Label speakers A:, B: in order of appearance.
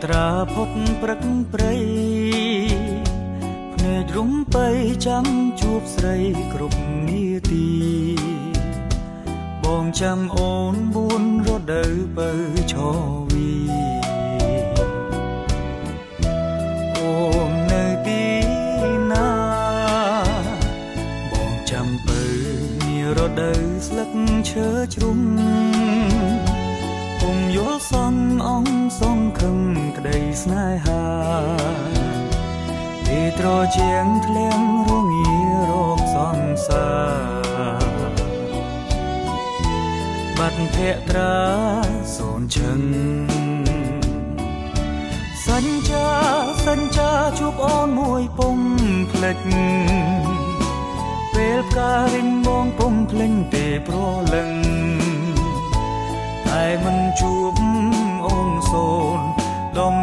A: ត្រាផុតព្រឹកព្រៃភ្នែករុំបីចាំជួបស្រីគ្រប់នាទីបងចាំអូនបួនរដូវបើឈវីអូននៅទីណាបងចាំបើមានរដូវស្លឹកឈើជ្រុំពុំយល់សន់អងសងខឹងក្តីស្នេហាពេលត្រជាងធ្លៀងរងារោគសង្សារបាត់ភក្ត្រាសូនឈឹងសញ្ចាជួបអូនមួយពុំភ្លេចពេលផ្ការិញបងពុំភ្លេចទេព្រលឹងតែមិនជួបអូនសូនដំ